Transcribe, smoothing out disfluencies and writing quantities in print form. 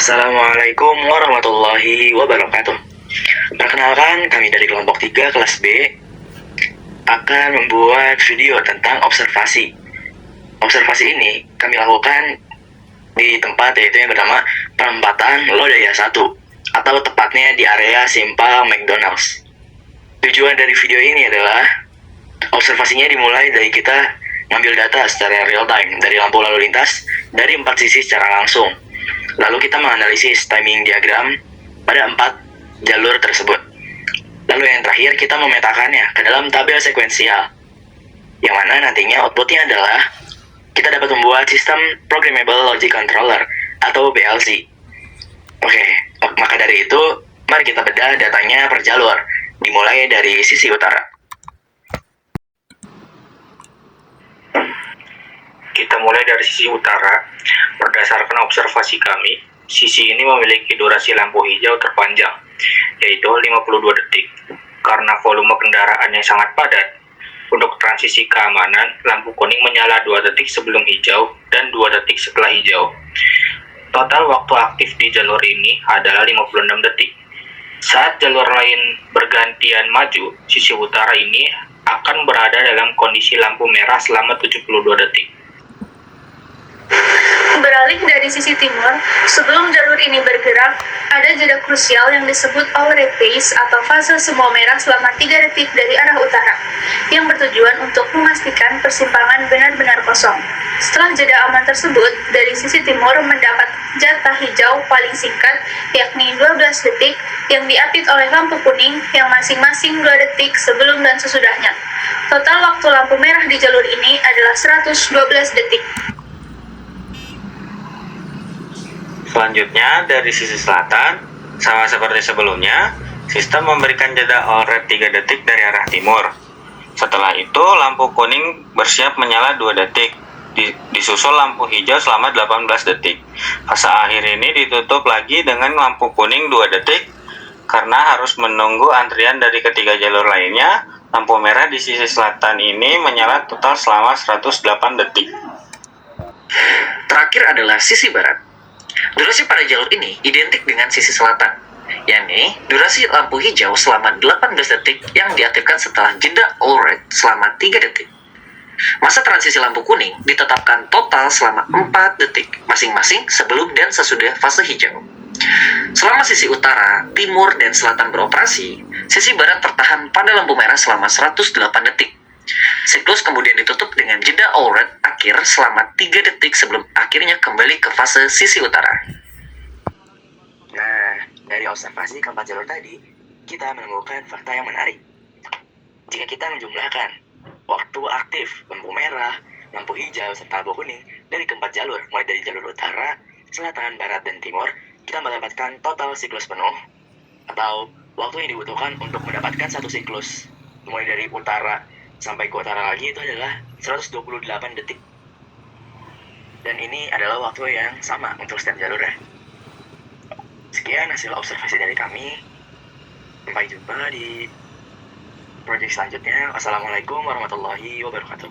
Assalamualaikum warahmatullahi wabarakatuh. Perkenalkan, kami dari kelompok 3 kelas B akan membuat video tentang observasi. Observasi ini kami lakukan di tempat yaitu yang bernama Perempatan Lodaya 1 atau tepatnya di area Simpang McDonald's. Tujuan dari video ini adalah observasinya dimulai dari kita ngambil data secara real time dari lampu lalu lintas dari 4 sisi secara langsung. Lalu kita menganalisis timing diagram pada 4 jalur tersebut. Lalu yang terakhir kita memetakannya ke dalam tabel sekuensial, yang mana nantinya outputnya adalah kita dapat membuat sistem Programmable Logic Controller atau PLC. Oke, maka dari itu mari kita bedah datanya per jalur, dimulai dari sisi utara. Kita mulai dari sisi utara. Berdasarkan observasi kami, sisi ini memiliki durasi lampu hijau terpanjang, yaitu 52 detik. Karena volume kendaraan yang sangat padat, untuk transisi keamanan, lampu kuning menyala 2 detik sebelum hijau dan 2 detik setelah hijau. Total waktu aktif di jalur ini adalah 56 detik. Saat jalur lain bergantian maju, sisi utara ini akan berada dalam kondisi lampu merah selama 72 detik. Beralih dari sisi timur, sebelum jalur ini bergerak, ada jeda krusial yang disebut overlap phase atau fase semua merah selama 3 detik dari arah utara, yang bertujuan untuk memastikan persimpangan benar-benar kosong. Setelah jeda aman tersebut, dari sisi timur mendapat jatah hijau paling singkat, yakni 12 detik, yang diapit oleh lampu kuning yang masing-masing 2 detik sebelum dan sesudahnya. Total waktu lampu merah di jalur ini adalah 112 detik. Selanjutnya, dari sisi selatan, sama seperti sebelumnya, sistem memberikan jeda overlap 3 detik dari arah timur. Setelah itu, lampu kuning bersiap menyala 2 detik, disusul lampu hijau selama 18 detik. Fase akhir ini ditutup lagi dengan lampu kuning 2 detik, karena harus menunggu antrian dari ketiga jalur lainnya. Lampu merah di sisi selatan ini menyala total selama 108 detik. Terakhir adalah sisi barat. Durasi pada jalur ini identik dengan sisi selatan, yakni durasi lampu hijau selama 18 detik yang diaktifkan setelah jeda overlap selama 3 detik. Masa transisi lampu kuning ditetapkan total selama 4 detik, masing-masing sebelum dan sesudah fase hijau. Selama sisi utara, timur, dan selatan beroperasi, sisi barat tertahan pada lampu merah selama 108 detik. Siklus kemudian ditutup dengan jeda overlap akhir selama 3 detik sebelum akhirnya kembali ke fase sisi utara. Nah, dari observasi keempat jalur tadi, kita menemukan fakta yang menarik. Jika kita menjumlahkan waktu aktif lampu merah, lampu hijau, serta lampu kuning dari keempat jalur, mulai dari jalur utara, selatan, barat, dan timur, kita mendapatkan total siklus penuh, atau waktu yang dibutuhkan untuk mendapatkan satu siklus, mulai dari utara sampai ke utara lagi itu adalah 128 detik. Dan ini adalah waktu yang sama untuk setiap jalur ya. Sekian hasil observasi dari kami. Sampai jumpa di proyek selanjutnya. Wassalamualaikum warahmatullahi wabarakatuh.